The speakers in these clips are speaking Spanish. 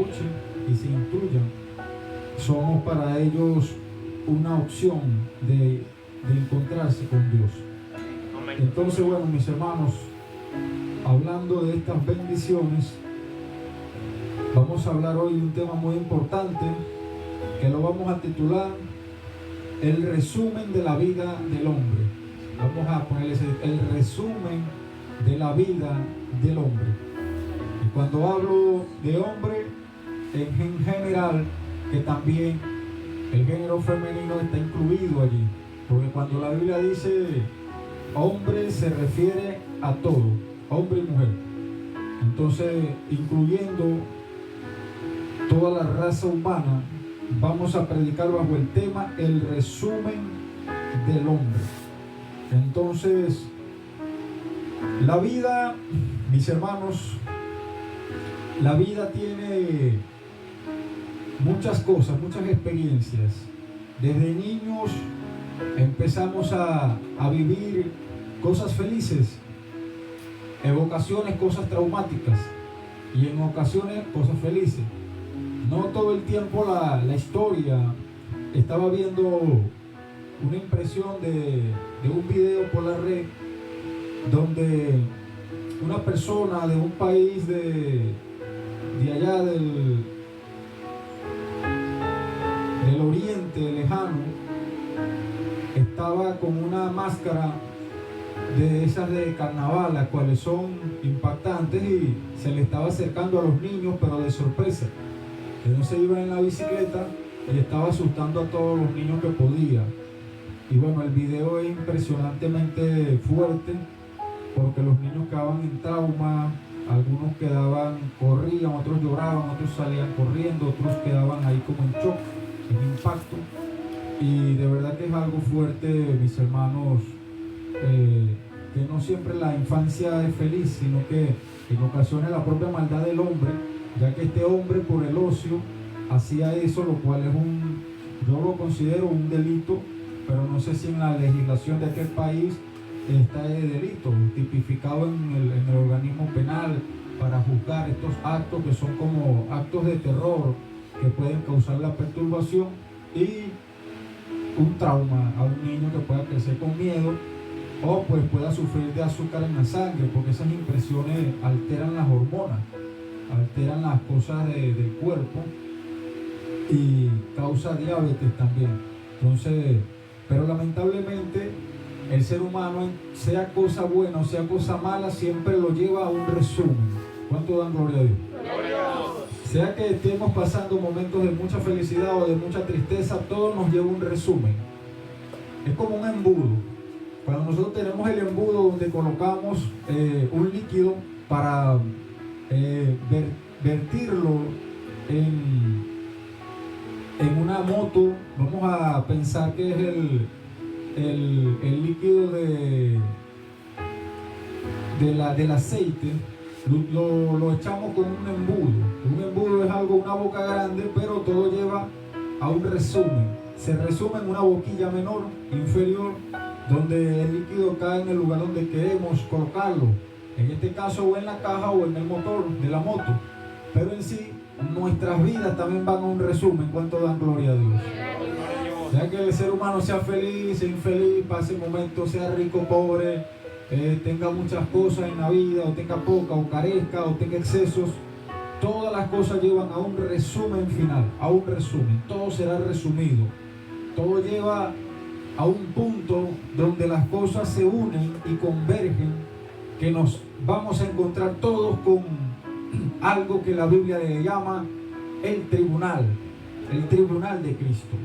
escuchen y se instruyan. Somos para ellos una opción de encontrarse con Dios. Entonces, bueno, mis hermanos, hablando de estas bendiciones, vamos a hablar hoy de un tema muy importante que lo vamos a titular el resumen de la vida del hombre. Vamos a ponerle el resumen de la vida del hombre. Y cuando hablo de hombre, en general, que también el género femenino está incluido allí, porque cuando la Biblia dice hombre se refiere a todo, hombre y mujer. Entonces, incluyendo toda la raza humana, vamos a predicar bajo el tema el resumen del hombre. Entonces, la vida, mis hermanos, la vida tiene muchas cosas, muchas experiencias. Desde niños empezamos a vivir cosas felices, en ocasiones cosas traumáticas y en ocasiones cosas felices. No todo el tiempo la historia. Estaba viendo una impresión de un video por la red donde una persona de un país de allá del oriente lejano estaba con una máscara de esas de carnaval, las cuales son impactantes, y se le estaba acercando a los niños, pero de sorpresa. Entonces iba en la bicicleta y estaba asustando a todos los niños que podía. Y bueno, el video es impresionantemente fuerte porque los niños quedaban en trauma, algunos corrían, otros lloraban, otros salían corriendo, otros quedaban ahí como en shock, en impacto. Y de verdad que es algo fuerte, mis hermanos, que no siempre la infancia es feliz, sino que en ocasiones la propia maldad del hombre, ya que este hombre por el ocio hacía eso, lo cual es yo lo considero un delito, pero no sé si en la legislación de aquel país está el delito tipificado en el organismo penal para juzgar estos actos que son como actos de terror que pueden causar la perturbación y un trauma a un niño que pueda crecer con miedo o pues pueda sufrir de azúcar en la sangre, porque esas impresiones alteran las hormonas, alteran las cosas del cuerpo y causa diabetes también. Entonces, pero lamentablemente el ser humano, sea cosa buena o sea cosa mala, siempre lo lleva a un resumen. ¿Cuánto dan gloria a Dios? Gloria a Dios. Sea que estemos pasando momentos de mucha felicidad o de mucha tristeza, todo nos lleva a un resumen. Es como un embudo. Cuando nosotros tenemos el embudo donde colocamos un líquido para vertirlo en una moto, vamos a pensar que es el líquido del aceite, lo echamos con un embudo. Un embudo es una boca grande, pero todo lleva a un resumen. Se resume en una boquilla menor, inferior, donde el líquido cae en el lugar donde queremos colocarlo. En este caso, o en la caja o en el motor de la moto. Pero en sí, nuestras vidas también van a un resumen. ¿Cuánto dan gloria a Dios? Ya que el ser humano sea feliz, sea infeliz, pase momentos, sea rico, pobre, tenga muchas cosas en la vida, o tenga poca, o carezca, o tenga excesos, todas las cosas llevan a un resumen final, a un resumen. Todo será resumido. Todo lleva a un punto donde las cosas se unen y convergen, que nos vamos a encontrar todos con algo que la Biblia le llama el tribunal de Cristo.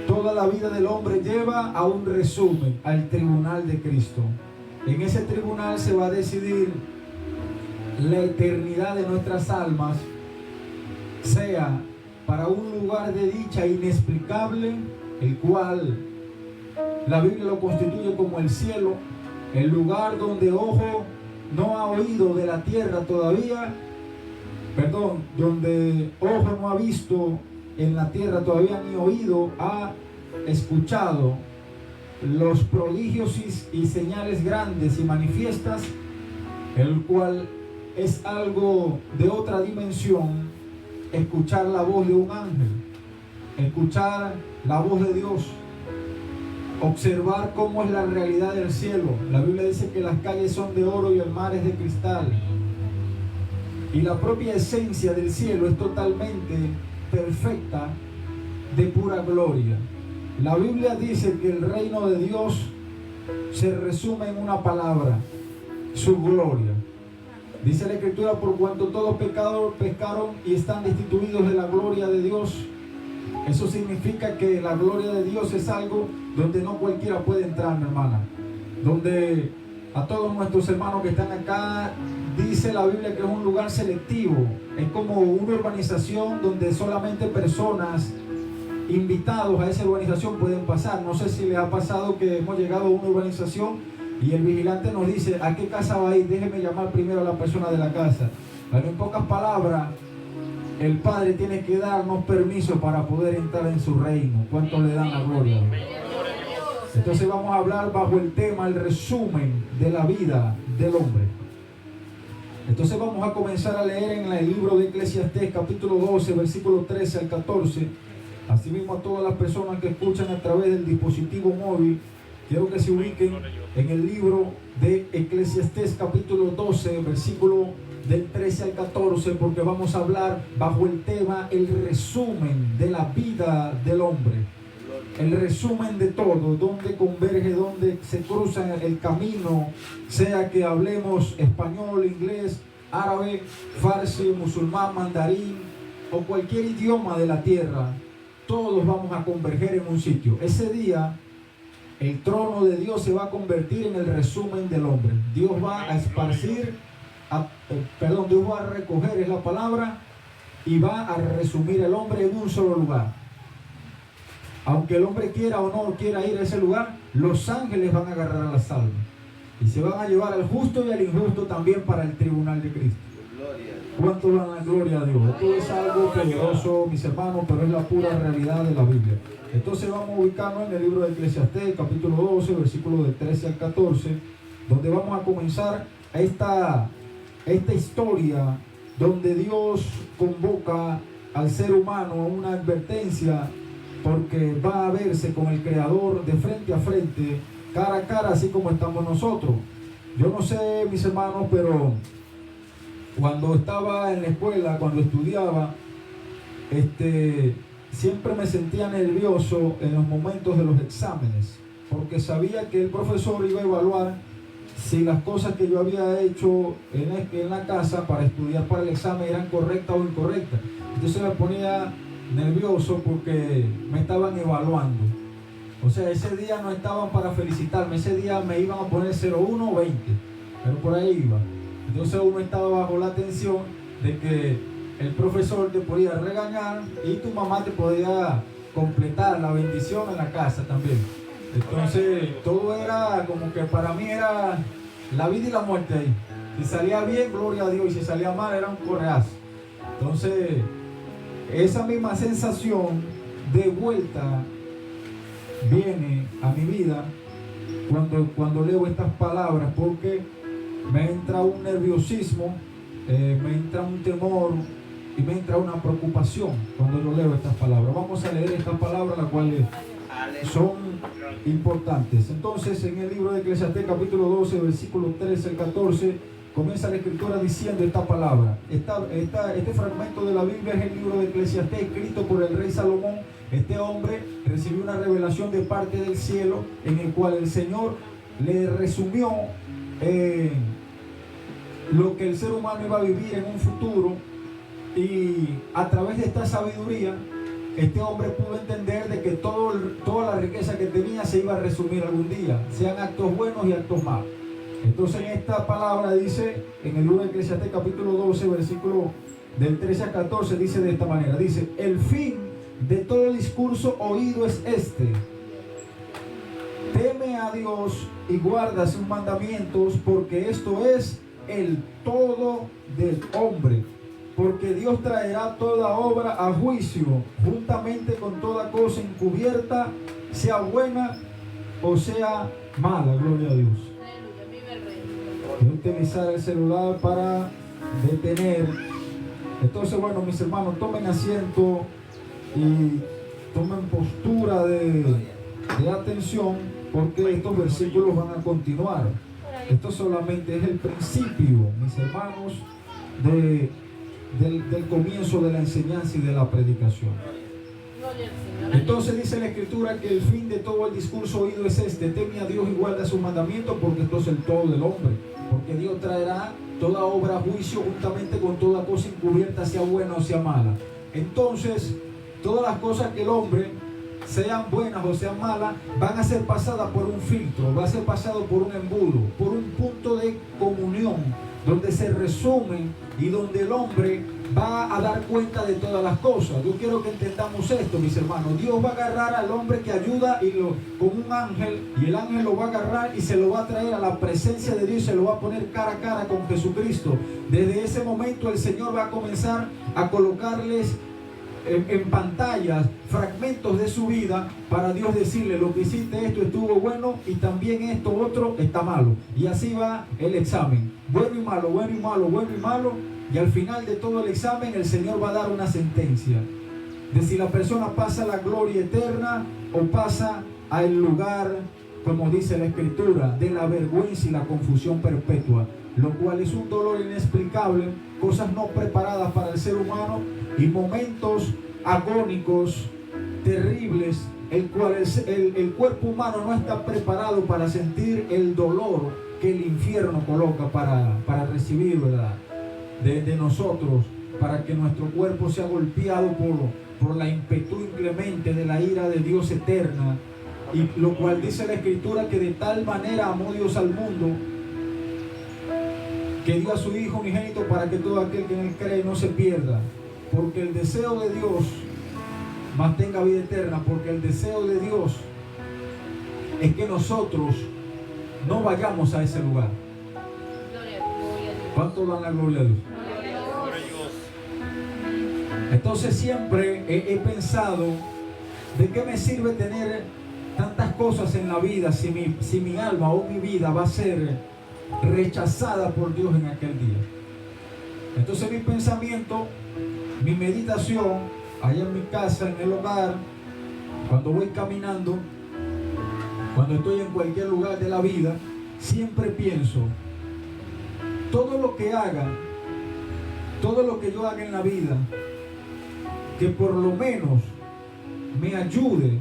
Toda la vida del hombre lleva a un resumen, al tribunal de Cristo. En ese tribunal se va a decidir la eternidad de nuestras almas, sea para un lugar de dicha inexplicable, el cual la Biblia lo constituye como el cielo, el lugar donde ojo no ha oído de la tierra todavía, donde ojo no ha visto en la tierra todavía, ni oído ha escuchado los prodigios y señales grandes y manifiestas, el cual es algo de otra dimensión escuchar la voz de un ángel, escuchar la voz de Dios, observar cómo es la realidad del cielo. La Biblia dice que las calles son de oro y el mar es de cristal. Y la propia esencia del cielo es totalmente perfecta, de pura gloria. La Biblia dice que el reino de Dios se resume en una palabra: su gloria. Dice la Escritura: por cuanto todos pecaron y están destituidos de la gloria de Dios. Eso significa que la gloria de Dios es algo donde no cualquiera puede entrar, mi hermana. Donde a todos nuestros hermanos que están acá, dice la Biblia que es un lugar selectivo. Es como una urbanización donde solamente personas invitados a esa urbanización pueden pasar. No sé si les ha pasado que hemos llegado a una urbanización y el vigilante nos dice: ¿a qué casa va a ir? Déjeme llamar primero a la persona de la casa. Pero en pocas palabras, el Padre tiene que darnos permiso para poder entrar en su reino. ¿Cuántos le dan la gloria? Entonces vamos a hablar bajo el tema, el resumen de la vida del hombre. Entonces vamos a comenzar a leer en el libro de Eclesiastés, capítulo 12, versículo 13 al 14. Asimismo, a todas las personas que escuchan a través del dispositivo móvil, quiero que se ubiquen en el libro de Eclesiastés, capítulo 12, versículo del 13 al 14, porque vamos a hablar bajo el tema el resumen de la vida del hombre. El resumen de todo, donde converge, donde se cruza el camino, sea que hablemos español, inglés, árabe, farsi, musulmán, mandarín o cualquier idioma de la tierra. Todos vamos a converger en un sitio. Ese día el trono de Dios se va a convertir en el resumen del hombre. Dios va a esparcir, Dios va a recoger, es la palabra, y va a resumir el hombre en un solo lugar. Aunque el hombre quiera o no quiera ir a ese lugar, los ángeles van a agarrar a las almas y se van a llevar al justo y al injusto también para el tribunal de Cristo. ¿Cuánto dan la gloria a Dios? Esto es algo peligroso, mis hermanos, pero es la pura realidad de la Biblia. Entonces vamos a ubicarnos en el libro de Eclesiastés, capítulo 12, versículos del 13 al 14, donde vamos a comenzar esta historia donde Dios convoca al ser humano a una advertencia, porque va a verse con el Creador de frente a frente, cara a cara, así como estamos nosotros. Yo no sé, mis hermanos, pero cuando estaba en la escuela, cuando estudiaba, siempre me sentía nervioso en los momentos de los exámenes, porque sabía que el profesor iba a evaluar si las cosas que yo había hecho en la casa para estudiar para el examen eran correctas o incorrectas. Entonces me ponía nervioso porque me estaban evaluando. O sea, ese día no estaban para felicitarme, ese día me iban a poner 01 o 20, pero por ahí iba. Entonces uno estaba bajo la tensión de que el profesor te podía regañar y tu mamá te podía completar la bendición en la casa también. Entonces todo era como que para mí era la vida y la muerte ahí. Si salía bien, gloria a Dios, y si salía mal, era un correazo. Entonces esa misma sensación de vuelta viene a mi vida cuando leo estas palabras, porque me entra un nerviosismo, me entra un temor y me entra una preocupación cuando yo leo estas palabras. Vamos a leer estas palabras, las cuales son importantes. Entonces, en el libro de Eclesiastés, capítulo 12, versículos 13 al 14, comienza la escritura diciendo esta palabra. Este fragmento de la Biblia es el libro de Eclesiastés, escrito por el rey Salomón. Este hombre recibió una revelación de parte del cielo, en el cual el Señor le resumió lo que el ser humano iba a vivir en un futuro, y a través de esta sabiduría este hombre pudo entender de que toda la riqueza que tenía se iba a resumir algún día, sean actos buenos y actos malos. Entonces en esta palabra dice, en el libro de Eclesiastés capítulo 12, versículo del 13 al 14, dice de esta manera, dice: el fin de todo discurso oído es este: teme a Dios y guarda sus mandamientos, porque esto es el todo del hombre. Porque Dios traerá toda obra a juicio, juntamente con toda cosa encubierta, sea buena o sea mala. Gloria a Dios. Voy a utilizar el celular para detener. Entonces, bueno, mis hermanos, tomen asiento y tomen postura de atención, porque estos versículos van a continuar. Esto solamente es el principio, mis hermanos, del comienzo de la enseñanza y de la predicación. Entonces dice la Escritura que el fin de todo el discurso oído es este: teme a Dios y guarda sus mandamientos, porque esto es el todo del hombre. Porque Dios traerá toda obra a juicio juntamente con toda cosa encubierta, sea buena o sea mala. Entonces, todas las cosas que el hombre, sean buenas o sean malas, van a ser pasadas por un filtro, va a ser pasado por un embudo, por un punto de comunión, donde se resumen y donde el hombre va a dar cuenta de todas las cosas. Yo quiero que entendamos esto, mis hermanos. Dios va a agarrar al hombre que ayuda con un ángel, y el ángel lo va a agarrar y se lo va a traer a la presencia de Dios y se lo va a poner cara a cara con Jesucristo. Desde ese momento el Señor va a comenzar a colocarles en pantallas fragmentos de su vida, para Dios decirle: lo que hiciste, esto estuvo bueno, y también esto otro está malo. Y así va el examen, bueno y malo, bueno y malo, bueno y malo. Y al final de todo el examen, el Señor va a dar una sentencia de si la persona pasa a la gloria eterna o pasa al lugar, como dice la Escritura, de la vergüenza y la confusión perpetua, lo cual es un dolor inexplicable, cosas no preparadas para el ser humano, y momentos agónicos, terribles, el cual el cuerpo humano no está preparado para sentir el dolor que el infierno coloca para recibir, ¿verdad?, de nosotros, para que nuestro cuerpo sea golpeado por la impetu inclemente de la ira de Dios eterna. Y lo cual dice la Escritura que de tal manera amó Dios al mundo, que dio a su Hijo unigénito, para que todo aquel que en él cree no se pierda. Porque el deseo de Dios mantenga vida eterna, porque el deseo de Dios es que nosotros no vayamos a ese lugar. ¿Cuánto dan la gloria a Dios? Entonces siempre he pensado: ¿de qué me sirve tener tantas cosas en la vida si mi alma o mi vida va a ser rechazada por Dios en aquel día? Entonces mi pensamiento, mi meditación, allá en mi casa, en el hogar, cuando voy caminando, cuando estoy en cualquier lugar de la vida, siempre pienso: todo lo que haga, todo lo que yo haga en la vida, que por lo menos me ayude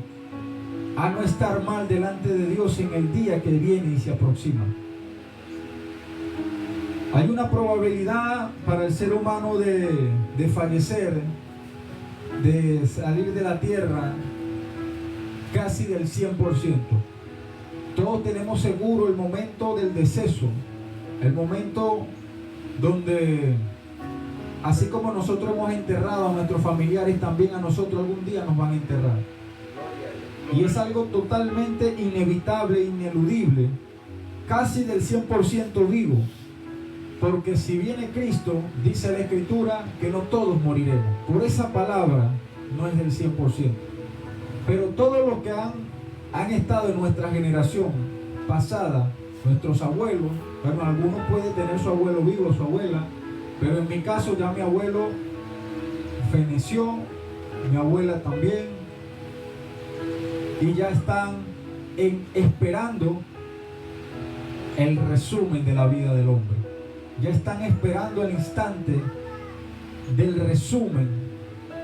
a no estar mal delante de Dios en el día que viene y se aproxima. Hay una probabilidad para el ser humano de fallecer, de salir de la tierra, casi del 100%. Todos tenemos seguro el momento del deceso, el momento donde, así como nosotros hemos enterrado a nuestros familiares, también a nosotros algún día nos van a enterrar. Y es algo totalmente inevitable, ineludible, casi del 100% vivo. Porque si viene Cristo, dice la Escritura que no todos moriremos. Por esa palabra no es del 100%. Pero todos los que han estado en nuestra generación pasada, nuestros abuelos, bueno, algunos pueden tener su abuelo vivo, su abuela, pero en mi caso ya mi abuelo feneció, mi abuela también, y ya están esperando el resumen de la vida del hombre. Ya están esperando el instante del resumen,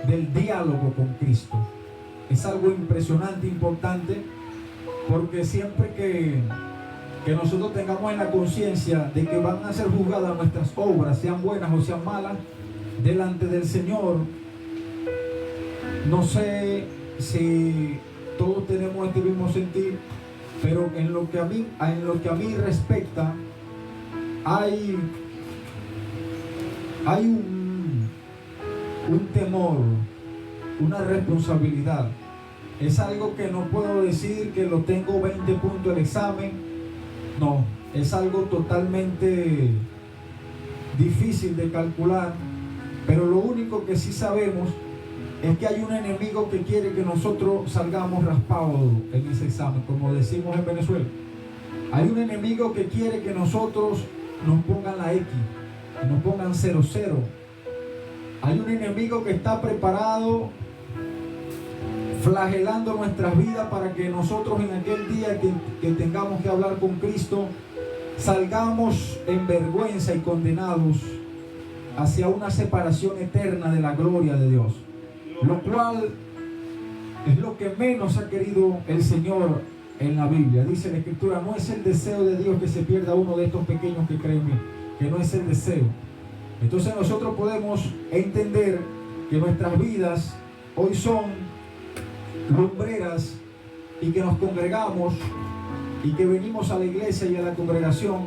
del diálogo con Cristo. Es algo impresionante, importante, porque siempre que nosotros tengamos en la conciencia de que van a ser juzgadas nuestras obras, sean buenas o sean malas, delante del Señor, no sé si todos tenemos este mismo sentir, pero en lo que a mí respecta, hay un temor, una responsabilidad. Es algo que no puedo decir que lo tengo 20 puntos el examen. No, es algo totalmente difícil de calcular, pero lo único que sí sabemos es que hay un enemigo que quiere que nosotros salgamos raspados en ese examen, como decimos en Venezuela. Hay un enemigo que quiere que nosotros nos pongan la X que nos pongan 0-0. Hay un enemigo que está preparado, flagelando nuestras vidas para que nosotros en aquel día que tengamos que hablar con Cristo, salgamos en vergüenza y condenados hacia una separación eterna de la gloria de Dios, lo cual es lo que menos ha querido el Señor en la Biblia. Dice la Escritura: no es el deseo de Dios que se pierda uno de estos pequeños que creen en mí, que no es el deseo. Entonces nosotros podemos entender que nuestras vidas hoy son lumbreras y que nos congregamos y que venimos a la iglesia y a la congregación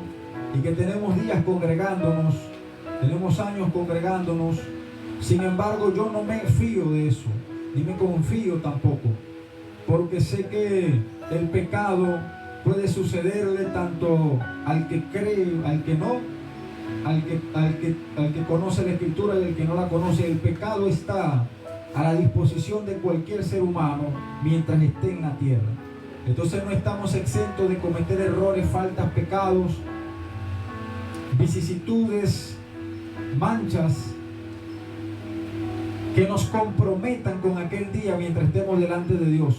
y que tenemos días congregándonos, tenemos años congregándonos. Sin embargo, yo no me fío de eso, ni me confío tampoco, porque sé que el pecado puede sucederle tanto al que cree, al que no, al que conoce la Escritura y al que no la conoce. El pecado está a la disposición de cualquier ser humano mientras esté en la tierra. Entonces no estamos exentos de cometer errores, faltas, pecados, vicisitudes, manchas que nos comprometan con aquel día mientras estemos delante de Dios.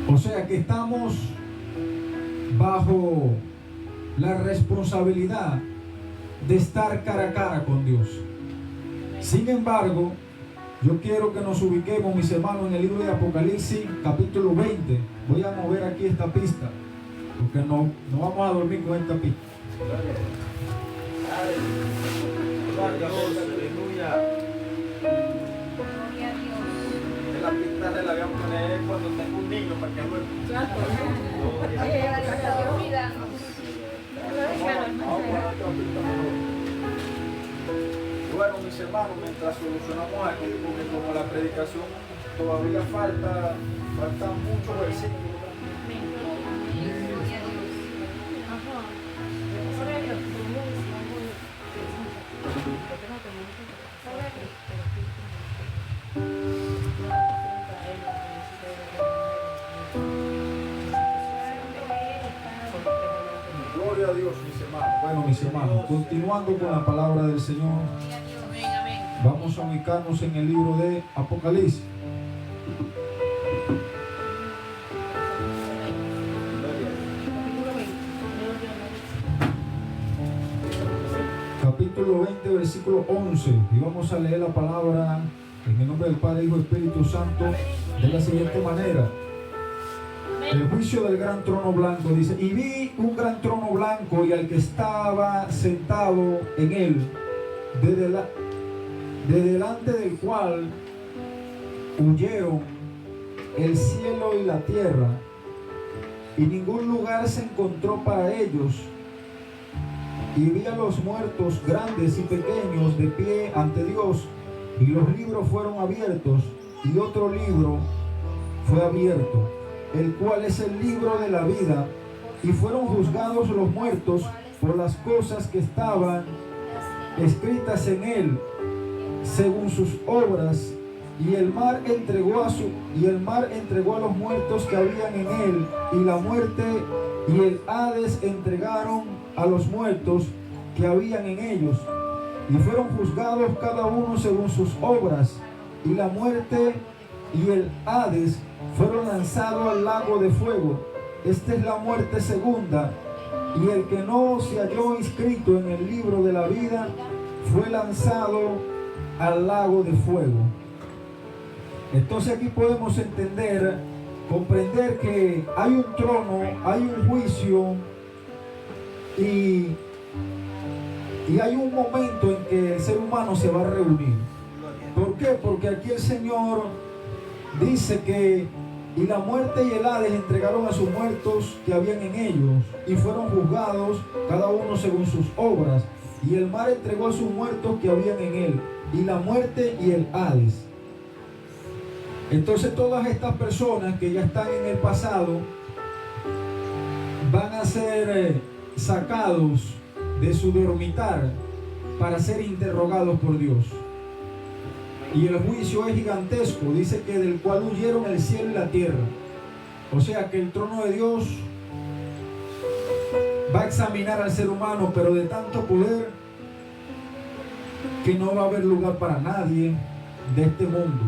O sea que estamos bajo la responsabilidad de estar cara a cara con Dios. Sin embargo, yo quiero que nos ubiquemos, mis hermanos, en el libro de Apocalipsis, capítulo 20. Voy a mover aquí esta pista, porque no vamos a dormir con esta pista. Aleluya. La pista se la voy a poner cuando tengo un niño para que duerma. Bueno, mis hermanos, mientras solucionamos aquí, porque como la predicación todavía faltan muchos versículos. Gloria a Dios, mis hermanos. Bueno, mis hermanos, continuando con la palabra del Señor, vamos a ubicarnos en el libro de Apocalipsis. Capítulo 20, versículo 11. Y vamos a leer la palabra en el nombre del Padre, Hijo y Espíritu Santo de la siguiente manera. El juicio del gran trono blanco, dice: y vi un gran trono blanco y al que estaba sentado en él, de delante del cual huyeron el cielo y la tierra, y ningún lugar se encontró para ellos. Y vi a los muertos, grandes y pequeños, de pie ante Dios, y los libros fueron abiertos, y otro libro fue abierto, el cual es el libro de la vida, y fueron juzgados los muertos por las cosas que estaban escritas en él, según sus obras. Y el mar entregó a los muertos que habían en él, y la muerte y el Hades entregaron a los muertos que habían en ellos, y fueron juzgados cada uno según sus obras. Y la muerte y el Hades fueron lanzados al lago de fuego. Esta es la muerte segunda, y el que no se halló inscrito en el libro de la vida fue lanzado al lago de fuego. Entonces aquí podemos comprender que hay un trono, hay un juicio y hay un momento en que el ser humano se va a reunir. ¿Por qué? Porque aquí el Señor dice que y la muerte y el Hades entregaron a sus muertos que habían en ellos, y fueron juzgados cada uno según sus obras. Y el mar entregó a sus muertos que habían en él, y la muerte y el Hades. Entonces todas estas personas que ya están en el pasado van a ser sacados de su dormitar para ser interrogados por Dios. Y el juicio es gigantesco, dice que del cual huyeron el cielo y la tierra. O sea que el trono de Dios va a examinar al ser humano, pero de tanto poder que no va a haber lugar para nadie de este mundo.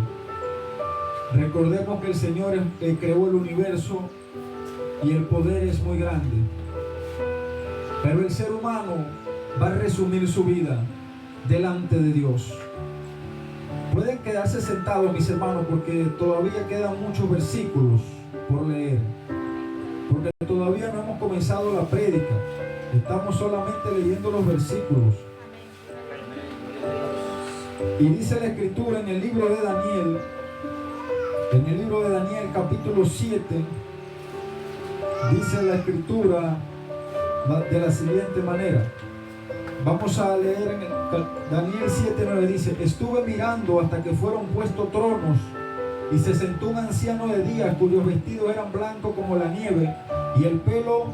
Recordemos que el Señor creó el universo y el poder es muy grande, pero el ser humano va a resumir su vida delante de Dios. Pueden quedarse sentados, mis hermanos, porque todavía quedan muchos versículos por leer, porque todavía no hemos comenzado la prédica, estamos solamente leyendo los versículos. Y dice la escritura en el libro de Daniel, capítulo 7, dice la escritura de la siguiente manera. Vamos a leer en Daniel 7:9, dice: estuve mirando hasta que fueron puestos tronos, y se sentó un anciano de días cuyos vestidos eran blancos como la nieve, y el pelo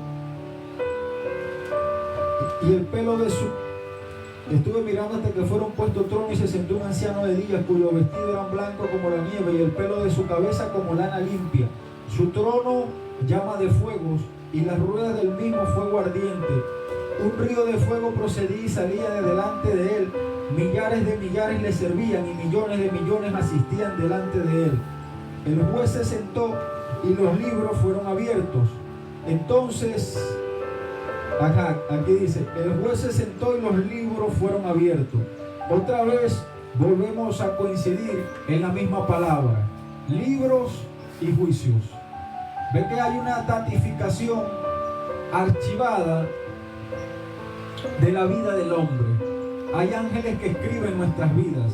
de su... Estuve mirando hasta que fueron puestos tronos, y se sentó un anciano de días cuyos vestidos eran blancos como la nieve, y el pelo de su cabeza como lana limpia. Su trono llama de fuegos, y las ruedas del mismo fuego ardiente. Un río de fuego procedía y salía de delante de él. Millares de millares le servían, y millones de millones asistían delante de él. El juez se sentó y los libros fueron abiertos. Entonces, aquí dice, el juez se sentó y los libros fueron abiertos. Otra vez volvemos a coincidir en la misma palabra: libros y juicios. Ve que hay una datificación archivada de la vida del hombre. Hay ángeles que escriben nuestras vidas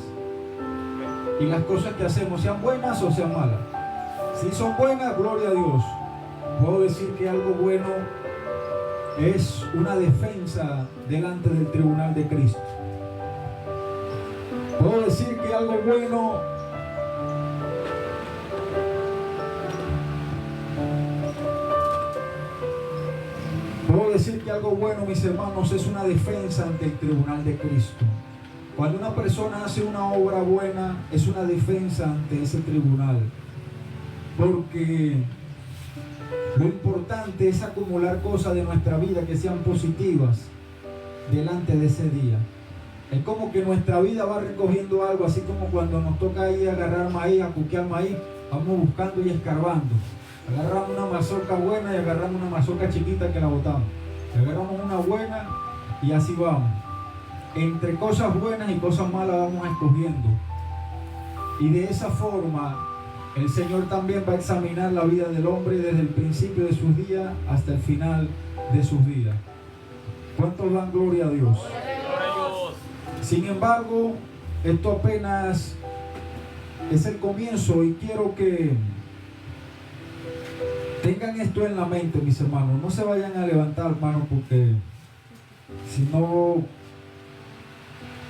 y las cosas que hacemos, sean buenas o sean malas. Si son buenas, gloria a Dios. Puedo decir que algo bueno es una defensa delante del tribunal de Cristo. Puedo decir que algo bueno mis hermanos, es una defensa ante el tribunal de Cristo. Cuando una persona hace una obra buena, es una defensa ante ese tribunal, porque lo importante es acumular cosas de nuestra vida que sean positivas delante de ese día. Es como que nuestra vida va recogiendo algo, así como cuando nos toca ir a agarrar maíz, a cuquear maíz, vamos buscando y escarbando. Agarramos una mazorca buena y agarramos una mazorca chiquita que la botamos. Agarramos una buena y así vamos. Entre cosas buenas y cosas malas vamos escogiendo. Y de esa forma el Señor también va a examinar la vida del hombre desde el principio de sus días hasta el final de sus días. ¿Cuántos dan gloria a Dios? Sin embargo, esto apenas es el comienzo, y quiero que tengan esto en la mente, mis hermanos. No se vayan a levantar, hermanos, porque si no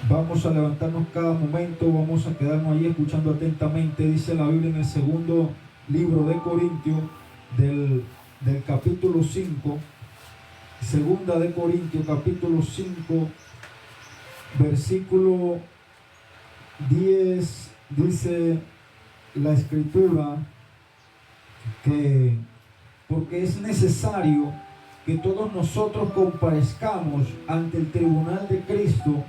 vamos a levantarnos cada momento, vamos a quedarnos ahí escuchando atentamente. Dice la Biblia en el segundo libro de Corintios, del capítulo 5, segunda de Corintios, capítulo 5, versículo 10, dice la escritura que porque es necesario que todos nosotros comparezcamos ante el tribunal de Cristo,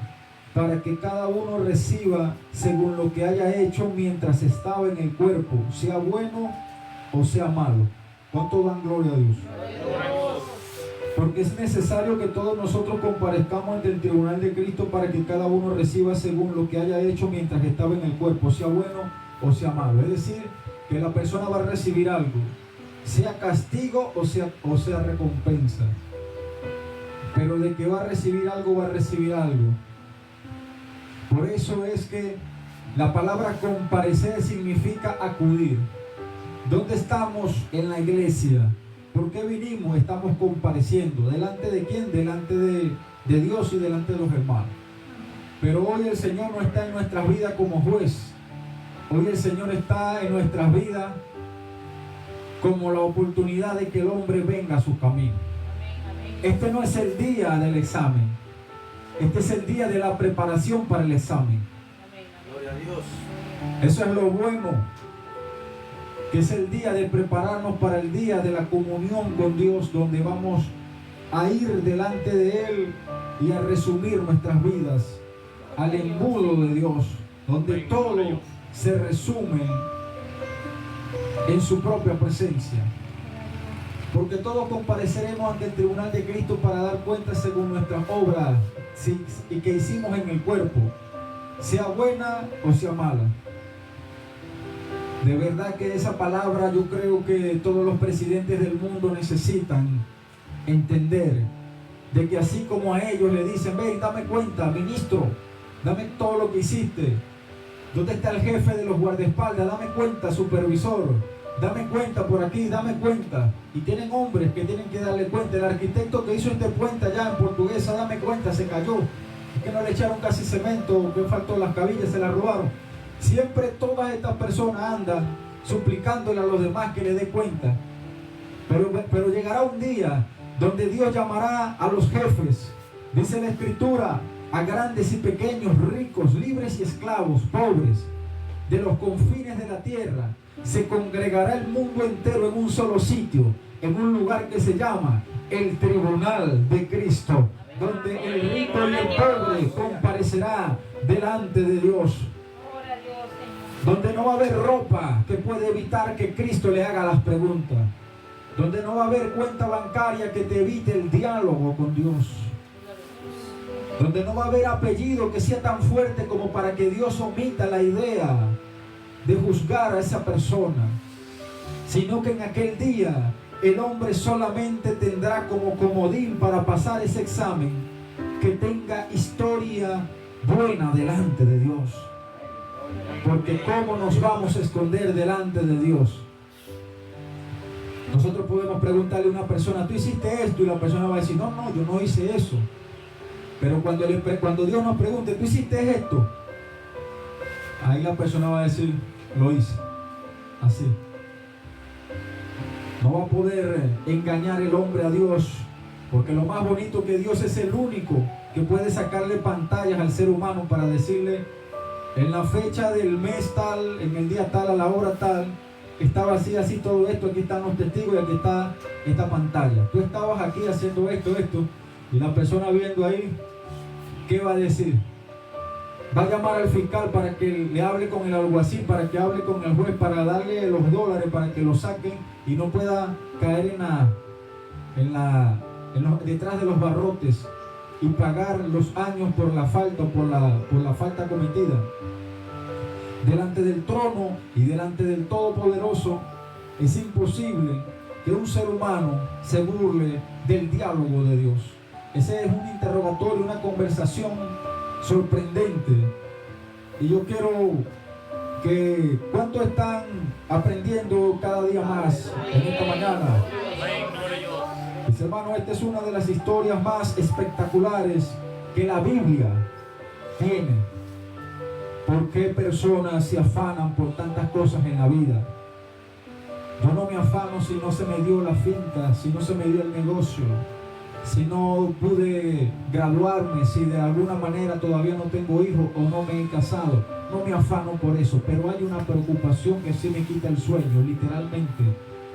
para que cada uno reciba según lo que haya hecho mientras estaba en el cuerpo, sea bueno o sea malo. ¿Cuánto dan gloria a Dios? Porque es necesario que todos nosotros comparezcamos ante el tribunal de Cristo, para que cada uno reciba según lo que haya hecho mientras estaba en el cuerpo, sea bueno o sea malo. Es decir, que la persona va a recibir algo, sea castigo o sea recompensa. Pero de que va a recibir algo, va a recibir algo. Por eso es que la palabra comparecer significa acudir. ¿Dónde estamos en la iglesia? ¿Por qué vinimos? Estamos compareciendo. ¿Delante de quién? Delante de Dios y delante de los hermanos. Pero hoy el Señor no está en nuestras vidas como juez. Hoy el Señor está en nuestras vidas como la oportunidad de que el hombre venga a su camino. Este no es el día del examen. Este es el día de la preparación para el examen. Gloria a Dios. Eso es lo bueno, que es el día de prepararnos para el día de la comunión con Dios, donde vamos a ir delante de Él y a resumir nuestras vidas al embudo de Dios, donde todo se resume en su propia presencia. Porque todos compareceremos ante el tribunal de Cristo para dar cuenta según nuestras obras y que hicimos en el cuerpo, sea buena o sea mala. De verdad que esa palabra yo creo que todos los presidentes del mundo necesitan entender, de que así como a ellos le dicen, ven, dame cuenta, ministro, dame todo lo que hiciste. ¿Dónde está el jefe de los guardaespaldas? Dame cuenta, supervisor. Dame cuenta por aquí, dame cuenta. Y tienen hombres que tienen que darle cuenta. El arquitecto que hizo este puente allá en Portuguesa, dame cuenta, se cayó. Es que no le echaron casi cemento, que faltó las cabillas, se las robaron. Siempre todas estas personas andan suplicándole a los demás que le dé cuenta. Pero llegará un día donde Dios llamará a los jefes, dice la Escritura, a grandes y pequeños, ricos, libres y esclavos, pobres, de los confines de la tierra. Se congregará el mundo entero en un solo sitio, en un lugar que se llama el tribunal de Cristo, donde el rico y el pobre comparecerá delante de Dios, donde no va a haber ropa que pueda evitar que Cristo le haga las preguntas, donde no va a haber cuenta bancaria que te evite el diálogo con Dios, donde no va a haber apellido que sea tan fuerte como para que Dios omita la idea de juzgar a esa persona, sino que en aquel día el hombre solamente tendrá como comodín para pasar ese examen que tenga historia buena delante de Dios. Porque ¿cómo nos vamos a esconder delante de Dios? Nosotros podemos preguntarle a una persona, ¿tú hiciste esto? Y la persona va a decir, no, yo no hice eso. Pero cuando Dios nos pregunte, ¿tú hiciste esto? Ahí la persona va a decir, lo hice. Así. No va a poder engañar el hombre a Dios, porque lo más bonito que Dios es el único que puede sacarle pantallas al ser humano para decirle, en la fecha del mes tal, en el día tal, a la hora tal, estaba así todo esto, aquí están los testigos y aquí está esta pantalla. Tú estabas aquí haciendo esto, y la persona viendo ahí, ¿qué va a decir? Va a llamar al fiscal para que le hable con el alguacil, para que hable con el juez, para darle los dólares, para que lo saquen y no pueda caer detrás de los barrotes y pagar los años por la falta, por la falta cometida. Delante del trono y delante del Todopoderoso es imposible que un ser humano se burle del diálogo de Dios. Ese es un interrogatorio, una conversación sorprendente. Y yo quiero que ¿cuántos están aprendiendo cada día más en esta mañana? Mis hermanos, esta es una de las historias más espectaculares que la Biblia tiene. ¿Por qué personas se afanan por tantas cosas en la vida? Yo no me afano si no se me dio la finca, si no se me dio el negocio, si no pude graduarme, si de alguna manera todavía no tengo hijos o no me he casado. No me afano por eso, pero hay una preocupación que sí me quita el sueño, literalmente.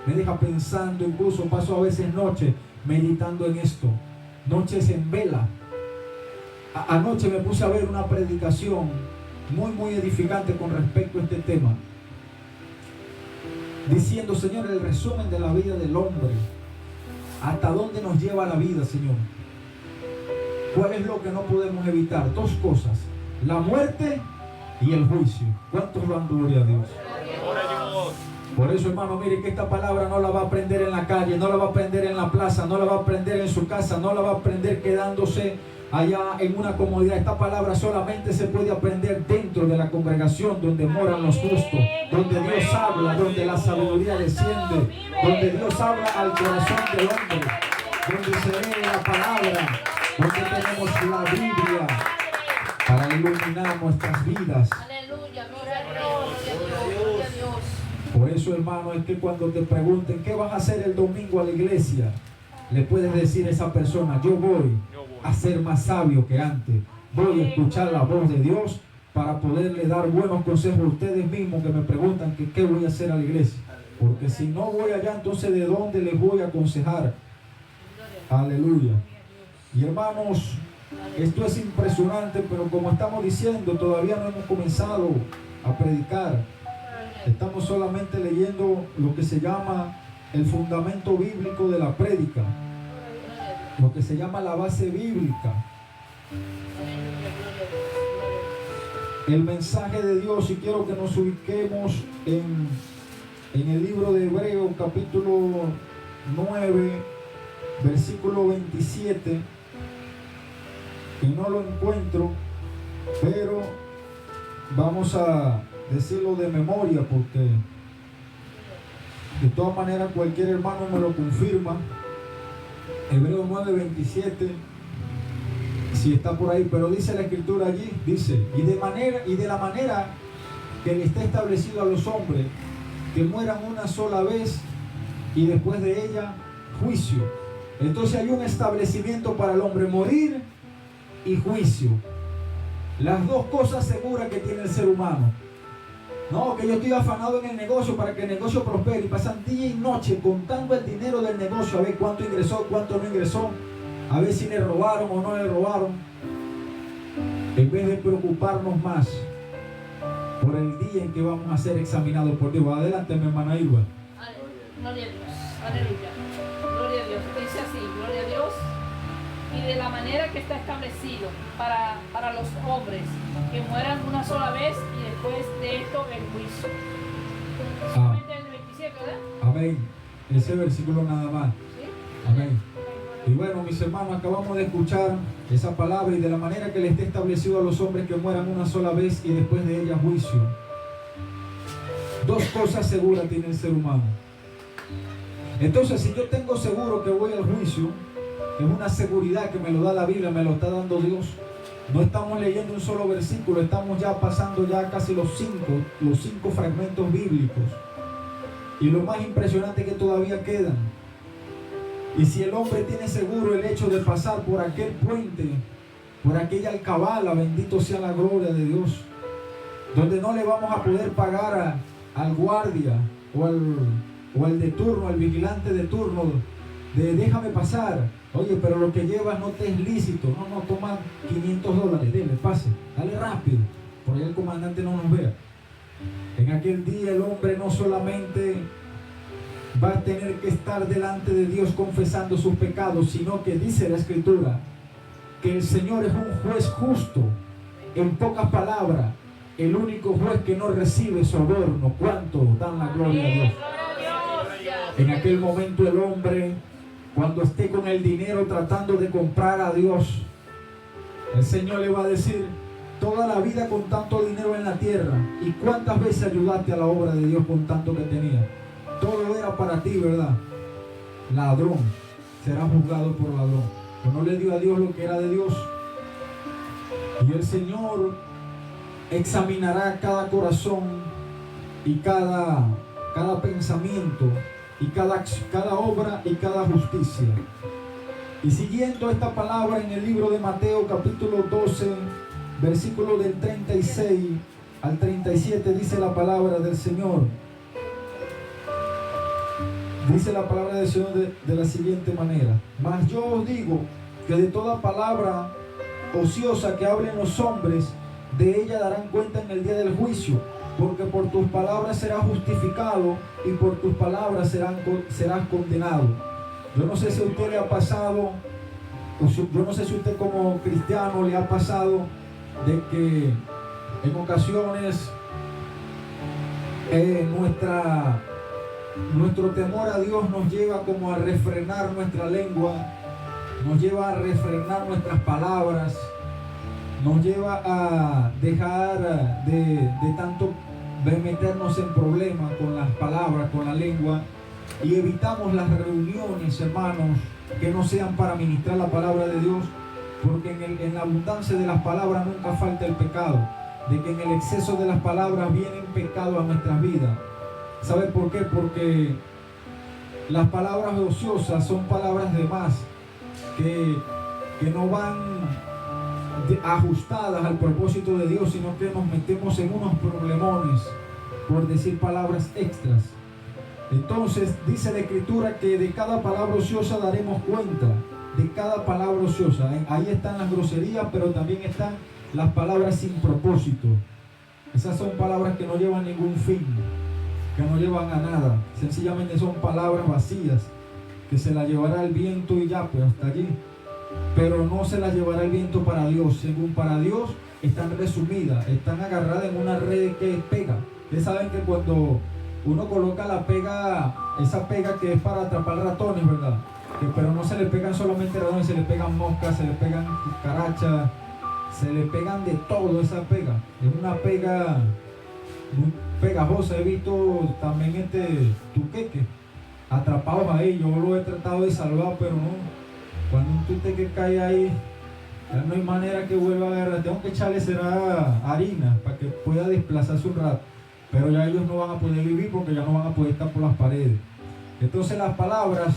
Me deja pensando, incluso paso a veces noches meditando en esto, noches en vela. Anoche me puse a ver una predicación muy edificante con respecto a este tema, diciendo, Señor, el resumen de la vida del hombre. ¿Hasta dónde nos lleva la vida, Señor? ¿Cuál es lo que no podemos evitar? Dos cosas: la muerte y el juicio. ¿Cuántos dan gloria a Dios? Por eso, hermano, mire que esta palabra no la va a aprender en la calle, no la va a aprender en la plaza, no la va a aprender en su casa, no la va a aprender quedándose allá en una comodidad. Esta palabra solamente se puede aprender dentro de la congregación donde moran los justos, donde Dios habla, donde la sabiduría desciende, donde Dios habla al corazón del hombre, donde se lee la palabra, donde tenemos la Biblia para iluminar nuestras vidas. Aleluya, gloria a Dios. Por eso, hermano, es que cuando te pregunten ¿qué vas a hacer el domingo a la iglesia?, le puedes decir a esa persona, yo voy a ser más sabio que antes. Voy a escuchar la voz de Dios para poderle dar buenos consejos a ustedes mismos que me preguntan que qué voy a hacer a la iglesia. Porque si no voy allá, entonces ¿de dónde les voy a aconsejar? Aleluya. Y hermanos, esto es impresionante, pero como estamos diciendo, todavía no hemos comenzado a predicar. Estamos solamente leyendo lo que se llama el fundamento bíblico de la prédica, lo que se llama la base bíblica, el mensaje de Dios. Y quiero que nos ubiquemos en el libro de Hebreos capítulo 9, versículo 27, que no lo encuentro, pero vamos a decirlo de memoria, porque de todas maneras cualquier hermano me lo confirma. Hebreos 9, 27, si está por ahí, pero dice la escritura allí, dice, y de la manera que le está establecido a los hombres, que mueran una sola vez y después de ella juicio. Entonces hay un establecimiento para el hombre: morir y juicio. Las dos cosas seguras que tiene el ser humano. No, que yo estoy afanado en el negocio para que el negocio prospere, y pasan día y noche contando el dinero del negocio, a ver cuánto ingresó, cuánto no ingresó, a ver si le robaron o no le robaron, en vez de preocuparnos más por el día en que vamos a ser examinados por Dios. Adelante, mi hermana Irma. Gloria a Dios, aleluya, gloria a Dios. Dice así: gloria a Dios. Y de la manera que está establecido para los hombres, que mueran una sola vez y después de esto el juicio. Solamente el 27, ¿verdad? Amén. Ese versículo nada más. ¿Sí? Amén. Y bueno, mis hermanos, acabamos de escuchar esa palabra: y de la manera que le esté establecido a los hombres, que mueran una sola vez y después de ella juicio. Dos cosas seguras tiene el ser humano. Entonces, si yo tengo seguro que voy al juicio, es una seguridad que me lo da la Biblia, me lo está dando Dios. No estamos leyendo un solo versículo, estamos ya pasando ya casi los cinco fragmentos bíblicos. Y lo más impresionante es que todavía quedan. Y si el hombre tiene seguro el hecho de pasar por aquel puente, por aquella alcabala, bendito sea la gloria de Dios, donde no le vamos a poder pagar al guardia o al de turno, al vigilante de turno, de déjame pasar. Oye, pero lo que llevas no te es lícito. No, toma $500, dele, pase, dale rápido, por ahí el comandante no nos vea. En aquel día el hombre no solamente va a tener que estar delante de Dios confesando sus pecados, sino que dice la Escritura que el Señor es un juez justo. En pocas palabras, el único juez que no recibe soborno. ¿Cuánto dan la gloria a Dios? En aquel momento el hombre, cuando esté con el dinero tratando de comprar a Dios, el Señor le va a decir: toda la vida con tanto dinero en la tierra, ¿y cuántas veces ayudaste a la obra de Dios con tanto que tenía? Todo era para ti, ¿verdad? Ladrón, será juzgado por ladrón. Pues no le dio a Dios lo que era de Dios. Y el Señor examinará cada corazón y cada pensamiento y cada obra y cada justicia. Y siguiendo esta palabra en el libro de Mateo capítulo 12, versículo del 36 al 37, dice la palabra del Señor. Dice la palabra del Señor de la siguiente manera: mas yo os digo que de toda palabra ociosa que hablen los hombres, de ella darán cuenta en el día del juicio, porque por tus palabras serás justificado y por tus palabras serás condenado. Yo no sé si a usted le ha pasado, yo no sé si usted como cristiano le ha pasado de que en ocasiones nuestro temor a Dios nos lleva como a refrenar nuestra lengua, nos lleva a refrenar nuestras palabras, nos lleva a dejar de tanto meternos en problemas con las palabras, con la lengua, y evitamos las reuniones, hermanos, que no sean para ministrar la palabra de Dios, porque en la abundancia de las palabras nunca falta el pecado, de que en el exceso de las palabras vienen pecados a nuestras vidas. ¿Sabe por qué? Porque las palabras ociosas son palabras de más, que no van ajustadas al propósito de Dios, sino que nos metemos en unos problemones por decir palabras extras. Entonces dice la Escritura que de cada palabra ociosa daremos cuenta. de cada palabra ociosa. Ahí están las groserías, pero también están las palabras sin propósito. Esas son palabras que no llevan ningún fin, que no llevan a nada. Sencillamente son palabras vacías, que se las llevará el viento y ya, pues hasta allí. Pero no se las llevará el viento para Dios. Según para Dios, están resumidas, están agarradas en una red que pega. Ustedes saben que cuando uno coloca la pega, esa pega que es para atrapar ratones, ¿verdad? Pero no se le pegan solamente ratones, se le pegan moscas, se le pegan cucarachas, se le pegan de todo esa pega. Es una pega muy pegajosa. He visto también tuqueques atrapados ahí. Yo lo he tratado de salvar, pero no. Cuando un tuqueque cae ahí, ya no hay manera que vuelva a agarrar. Tengo que echarle harina para que pueda desplazarse un rato. Pero ya ellos no van a poder vivir porque ya no van a poder estar por las paredes. Entonces las palabras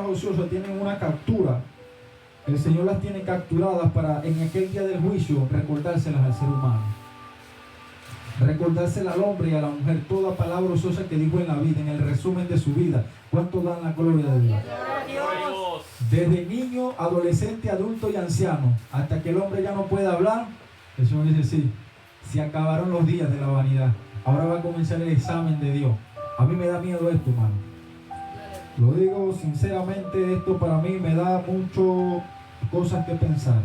ociosas tienen una captura. El Señor las tiene capturadas para en aquel día del juicio recordárselas al ser humano. Recordársela al hombre y a la mujer toda palabra ociosa que dijo en la vida, en el resumen de su vida. ¿Cuánto dan la gloria de Dios? Desde niño, adolescente, adulto y anciano, hasta que el hombre ya no puede hablar, el Señor dice, sí, se acabaron los días de la vanidad. Ahora va a comenzar el examen de Dios. A mí me da miedo esto, hermano. Lo digo sinceramente, esto para mí me da mucho cosas que pensar.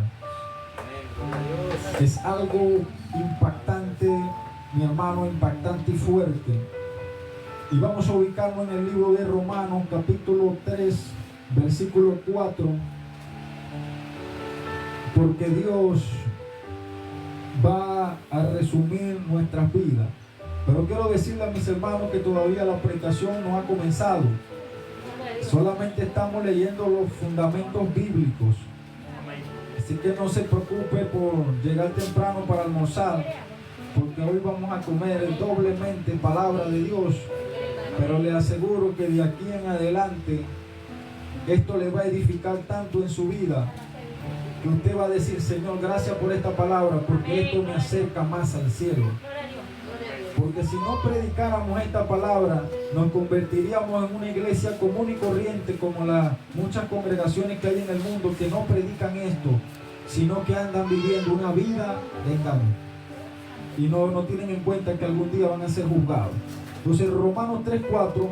Es algo impactante, mi hermano, impactante y fuerte. Y vamos a ubicarnos en el libro de Romanos, capítulo 3, versículo 4. Porque Dios va a resumir nuestras vidas. Pero quiero decirle a mis hermanos que todavía la predicación no ha comenzado. Solamente estamos leyendo los fundamentos bíblicos. Así que no se preocupe por llegar temprano para almorzar, porque hoy vamos a comer doblemente palabra de Dios. Pero le aseguro que de aquí en adelante esto le va a edificar tanto en su vida que usted va a decir, Señor, gracias por esta palabra, porque esto me acerca más al cielo. Porque si no predicáramos esta palabra, nos convertiríamos en una iglesia común y corriente, como las muchas congregaciones que hay en el mundo que no predican esto, sino que andan viviendo una vida de engaño y no tienen en cuenta que algún día van a ser juzgados. Entonces Romanos 3:4,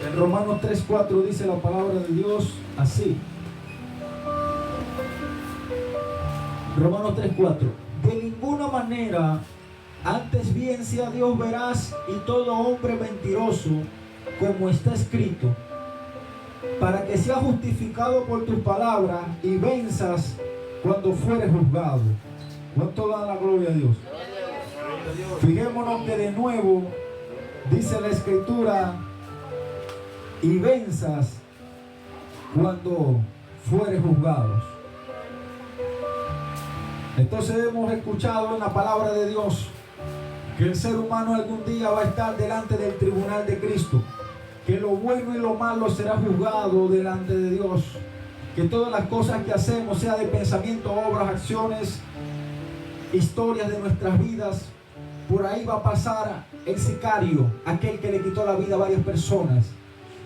en Romanos 3:4 dice la palabra de Dios así. Romanos 3:4: de ninguna manera, antes bien sea Dios veraz y todo hombre mentiroso, como está escrito, para que seas justificado por tus palabras y venzas cuando fueres juzgado. ¿Cuánto da la gloria a Dios? Fijémonos que de nuevo dice la escritura, y venzas cuando fueres juzgados. Entonces hemos escuchado en la palabra de Dios que el ser humano algún día va a estar delante del tribunal de Cristo, que lo bueno y lo malo será juzgado delante de Dios, que todas las cosas que hacemos, sea de pensamiento, obras, acciones, historias de nuestras vidas, por ahí va a pasar el sicario, aquel que le quitó la vida a varias personas.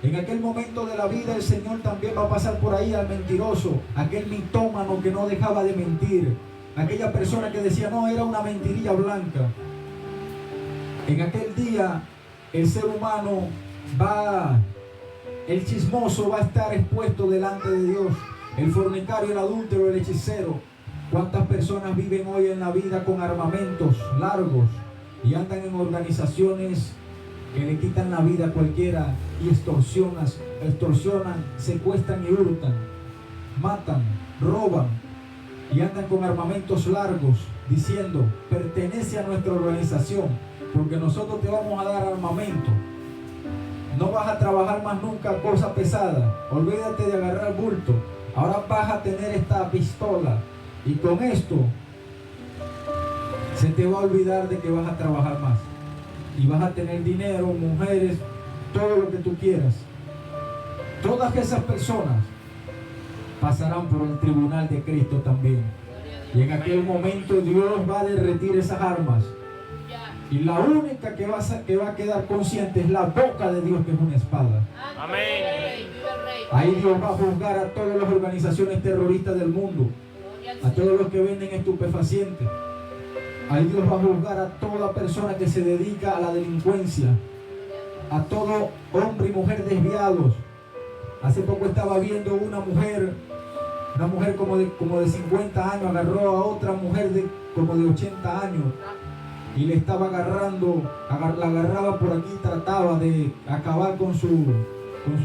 En aquel momento de la vida el Señor también va a pasar por ahí al mentiroso, aquel mitómano que no dejaba de mentir, aquella persona que decía no, era una mentirilla blanca. En aquel día el ser humano el chismoso va a estar expuesto delante de Dios, el fornicario, el adúltero, el hechicero. ¿Cuántas personas viven hoy en la vida con armamentos largos y andan en organizaciones que le quitan la vida a cualquiera y extorsionan, secuestran y hurtan, matan, roban y andan con armamentos largos diciendo, pertenece a nuestra organización porque nosotros te vamos a dar armamento, no vas a trabajar más nunca cosa pesada, olvídate de agarrar bulto, ahora vas a tener esta pistola y con esto se te va a olvidar de que vas a trabajar más y vas a tener dinero, mujeres, todo lo que tú quieras. Todas esas personas pasarán por el tribunal de Cristo también. Y en aquel momento Dios va a derretir esas armas. Y la única que va a quedar consciente es la boca de Dios, que es una espada. Amén. Ahí Dios va a juzgar a todas las organizaciones terroristas del mundo, a todos los que venden estupefacientes. Ahí Dios va a juzgar a toda persona que se dedica a la delincuencia, a todo hombre y mujer desviados. Hace poco estaba viendo una mujer como de 50 años, agarró a otra mujer como de 80 años y le estaba agarrando, la agarraba por aquí, trataba de acabar con su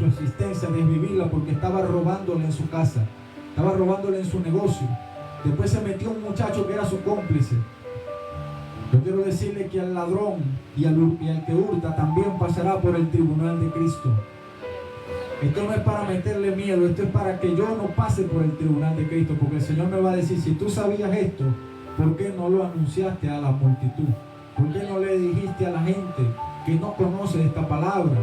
existencia, desvivirla, porque estaba robándole en su casa, estaba robándole en su negocio. Después se metió un muchacho que era su cómplice. Yo quiero decirle que al ladrón y al que hurta también pasará por el tribunal de Cristo. Esto no es para meterle miedo, esto es para que yo no pase por el tribunal de Cristo, porque el Señor me va a decir, si tú sabías esto, ¿por qué no lo anunciaste a la multitud? ¿Por qué no le dijiste a la gente que no conoce esta palabra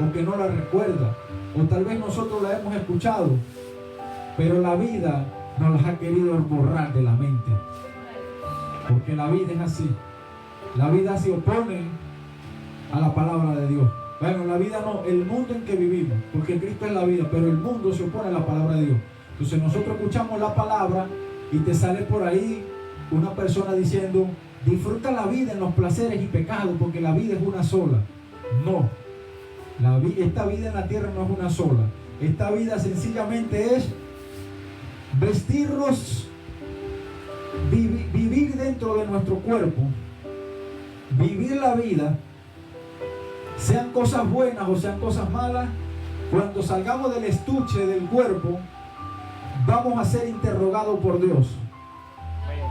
o que no la recuerda? O tal vez nosotros la hemos escuchado, pero la vida nos la ha querido borrar de la mente. Porque la vida es así. La vida se opone a la palabra de Dios. Bueno, la vida no, el mundo en que vivimos, porque Cristo es la vida, pero el mundo se opone a la palabra de Dios. Entonces nosotros escuchamos la palabra y te sale por ahí una persona diciendo, disfruta la vida en los placeres y pecados, porque la vida es una sola. No, esta vida en la tierra no es una sola. Esta vida sencillamente es vestirnos, vivir dentro de nuestro cuerpo, vivir la vida, sean cosas buenas o sean cosas malas. Cuando salgamos del estuche del cuerpo, vamos a ser interrogados por Dios.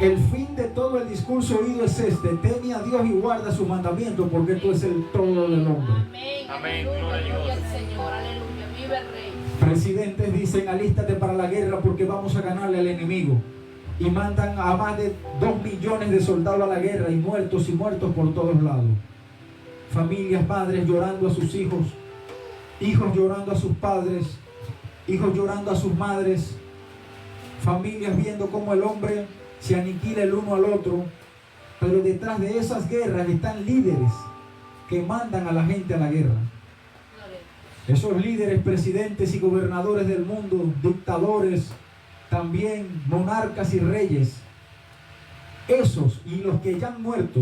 El fin de todo el discurso oído es este: teme a Dios y guarda sus mandamientos, porque esto es el todo del hombre. Amén. Amén. Gloria al Señor. Aleluya. Vive el Rey. Presidentes dicen, alístate para la guerra porque vamos a ganarle al enemigo. Y mandan a más de 2 millones de soldados a la guerra, y muertos por todos lados. Familias, padres llorando a sus hijos, hijos llorando a sus padres, hijos llorando a sus madres, familias viendo cómo el hombre se aniquila el uno al otro. Pero detrás de esas guerras están líderes que mandan a la gente a la guerra. Esos líderes, presidentes y gobernadores del mundo, dictadores, también monarcas y reyes, esos y los que ya han muerto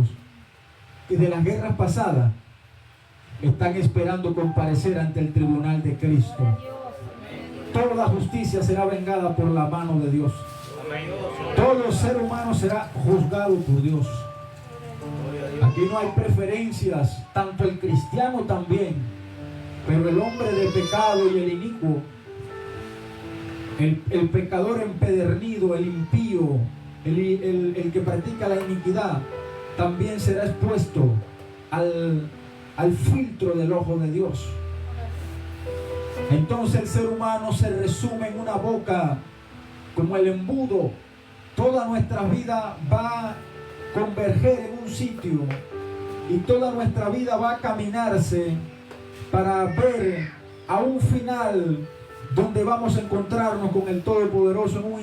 de las guerras pasadas, están esperando comparecer ante el tribunal de Cristo. Toda justicia será vengada por la mano de Dios. Todo ser humano será juzgado por Dios. Aquí no hay preferencias, tanto el cristiano también, pero el hombre de pecado y el inicuo, el pecador empedernido, el impío, el que practica la iniquidad, también será expuesto al filtro del ojo de Dios. Entonces el ser humano se resume en una boca como el embudo. Toda nuestra vida va a converger en un sitio y toda nuestra vida va a caminarse para ver a un final donde vamos a encontrarnos con el Todopoderoso en un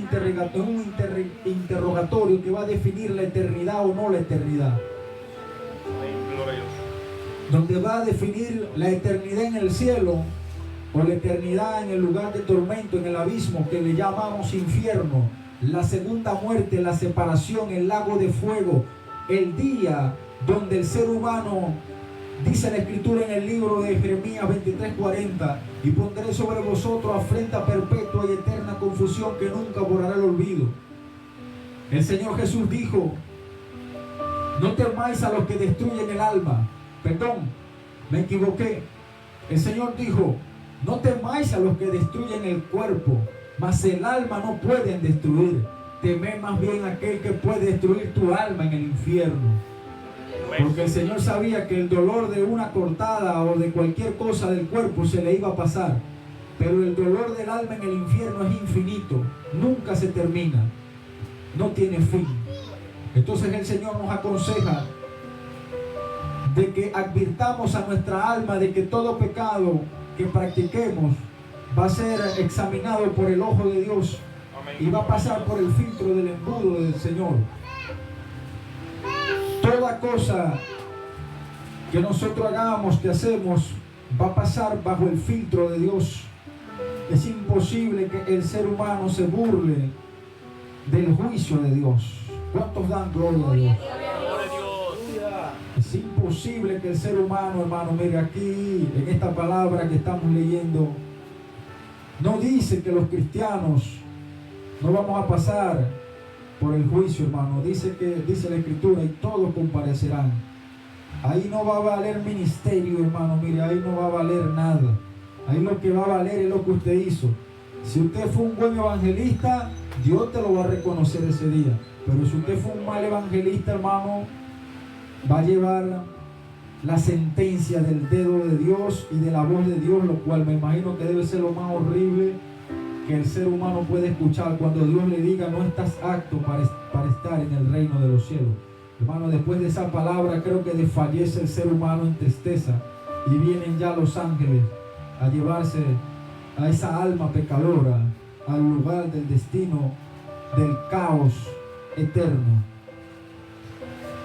interrogatorio que va a definir la eternidad o no la eternidad. Donde va a definir la eternidad en el cielo o la eternidad en el lugar de tormento, en el abismo que le llamamos infierno, la segunda muerte, la separación, el lago de fuego, el día donde el ser humano, dice la Escritura en el libro de Jeremías 23:40, y pondré sobre vosotros afrenta perpetua y eterna confusión que nunca borrará el olvido. El Señor Jesús dijo, no temáis a los que destruyen el alma. Perdón, me equivoqué. El Señor dijo, no temáis a los que destruyen el cuerpo, mas el alma no pueden destruir. Temed más bien a aquel que puede destruir tu alma en el infierno. Porque el Señor sabía que el dolor de una cortada o de cualquier cosa del cuerpo se le iba a pasar, pero el dolor del alma en el infierno es infinito, nunca se termina, no tiene fin. Entonces el Señor nos aconseja de que advirtamos a nuestra alma de que todo pecado que practiquemos va a ser examinado por el ojo de Dios y va a pasar por el filtro del embudo del Señor. Toda cosa que nosotros hagamos, que hacemos, va a pasar bajo el filtro de Dios. Es imposible que el ser humano se burle del juicio de Dios. ¿Cuántos dan gloria a Dios? Es imposible que el ser humano, hermano, mire aquí en esta palabra que estamos leyendo, no dice que los cristianos no vamos a pasar por el juicio, hermano. Dice la Escritura, y todos comparecerán. Ahí no va a valer ministerio, hermano, mire, ahí no va a valer nada. Ahí lo que va a valer es lo que usted hizo. Si usted fue un buen evangelista, Dios te lo va a reconocer ese día. Pero si usted fue un mal evangelista, hermano, va a llevar la sentencia del dedo de Dios y de la voz de Dios, lo cual me imagino que debe ser lo más horrible que el ser humano puede escuchar cuando Dios le diga: no estás apto para estar en el reino de los cielos. Hermano, después de esa palabra creo que desfallece el ser humano en tristeza, y vienen ya los ángeles a llevarse a esa alma pecadora al lugar del destino del caos eterno.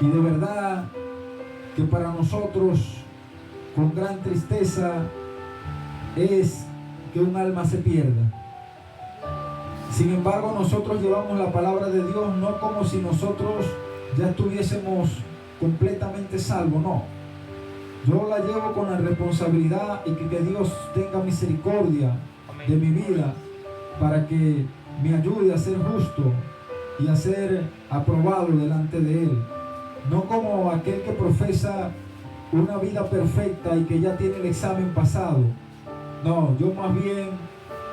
Y de verdad que para nosotros, con gran tristeza, es que un alma se pierda. Sin embargo, nosotros llevamos la palabra de Dios no como si nosotros ya estuviésemos completamente salvos, no. Yo la llevo con la responsabilidad, y que Dios tenga misericordia de mi vida para que me ayude a ser justo y a ser aprobado delante de Él. No como aquel que profesa una vida perfecta y que ya tiene el examen pasado. No, yo más bien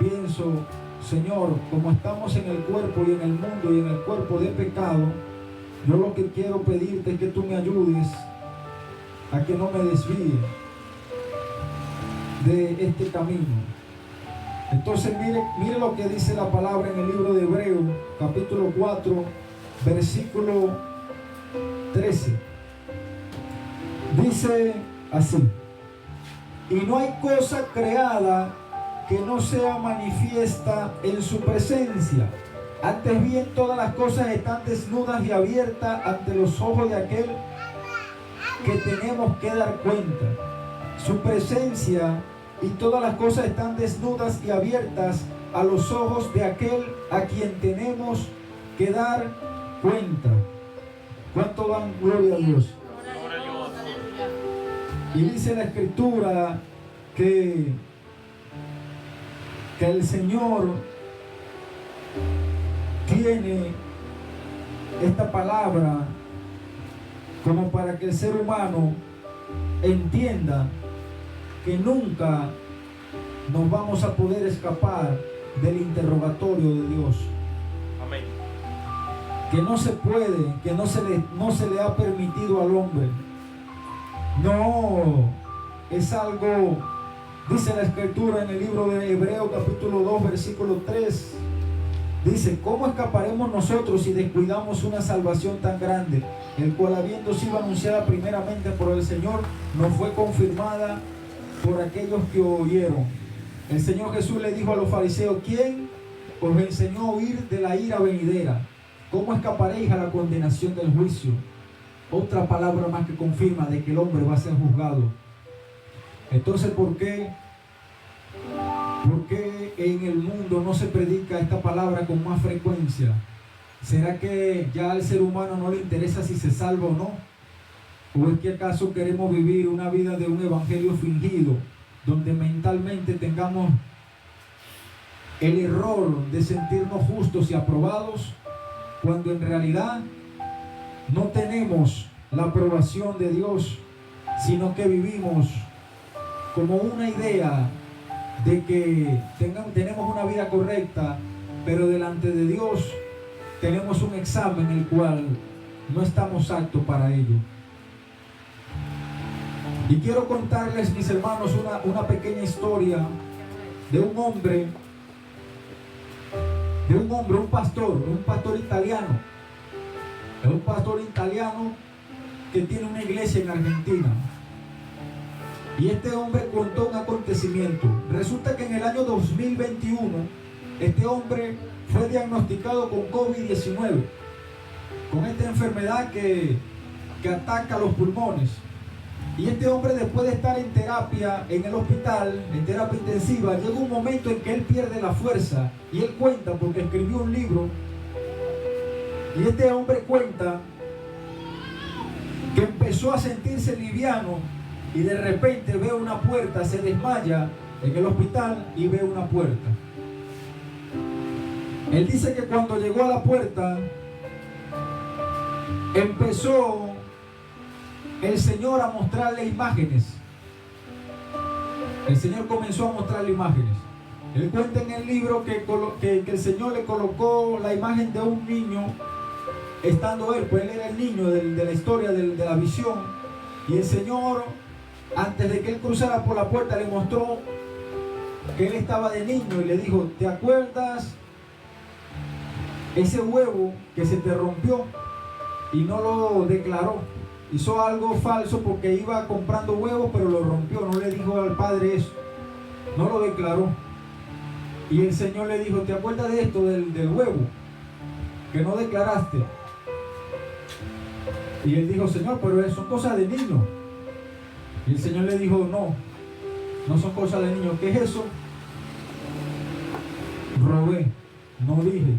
pienso: Señor, como estamos en el cuerpo y en el mundo y en el cuerpo de pecado, yo lo que quiero pedirte es que tú me ayudes a que no me desvíe de este camino. Entonces mire lo que dice la palabra en el libro de Hebreos, capítulo 4, versículo 13. Dice así: y no hay cosa creada que no sea manifiesta en su presencia. Antes bien, todas las cosas están desnudas y abiertas ante los ojos de aquel que tenemos que dar cuenta. Su presencia y todas las cosas están desnudas y abiertas a los ojos de aquel a quien tenemos que dar cuenta. ¿Cuánto dan gloria a Dios? Y dice la Escritura que el Señor tiene esta palabra como para que el ser humano entienda que nunca nos vamos a poder escapar del interrogatorio de Dios. Amén. Que no se puede, que no se le ha permitido al hombre. No, es algo, dice la Escritura en el libro de Hebreos capítulo 2 versículo 3. Dice: ¿cómo escaparemos nosotros si descuidamos una salvación tan grande, el cual habiendo sido anunciada primeramente por el Señor, no fue confirmada por aquellos que oyeron? El Señor Jesús le dijo a los fariseos: ¿quién os enseñó a huir de la ira venidera? ¿Cómo escaparéis a la condenación del juicio? Otra palabra más que confirma de que el hombre va a ser juzgado. Entonces, ¿por qué en el mundo no se predica esta palabra con más frecuencia? ¿Será que ya al ser humano no le interesa si se salva o no? ¿O es que acaso queremos vivir una vida de un evangelio fingido, donde mentalmente tengamos el error de sentirnos justos y aprobados, cuando en realidad no tenemos la aprobación de Dios, sino que vivimos como una idea de que tenemos una vida correcta, pero delante de Dios tenemos un examen el cual no estamos aptos para ello? Y quiero contarles, mis hermanos, una pequeña historia de un hombre, un pastor italiano. Es un pastor italiano que tiene una iglesia en Argentina. Y este hombre contó un acontecimiento. Resulta que en el año 2021, este hombre fue diagnosticado con COVID-19, con esta enfermedad que ataca los pulmones. Y este hombre, después de estar en terapia en el hospital, en terapia intensiva, llega un momento en que él pierde la fuerza. Y él cuenta, porque escribió un libro, y este hombre cuenta que empezó a sentirse liviano y de repente ve una puerta, se desmaya en el hospital y ve una puerta. Él dice que cuando llegó a la puerta, empezó el Señor a mostrarle imágenes. El Señor comenzó a mostrarle imágenes. Él cuenta en el libro que el Señor le colocó la imagen de un niño, estando él, pues él era el niño de la historia, de la visión. Y el Señor, antes de que él cruzara por la puerta, le mostró que él estaba de niño y le dijo: ¿te acuerdas ese huevo que se te rompió y no lo declaró? Hizo algo falso porque iba comprando huevos, pero lo rompió. No le dijo al padre eso, no lo declaró. Y el Señor le dijo: ¿te acuerdas de esto, del huevo que no declaraste? Y él dijo: Señor, pero son cosas de niño. Y el Señor le dijo: no son cosas de niño. ¿Qué es eso? Robé, no dije,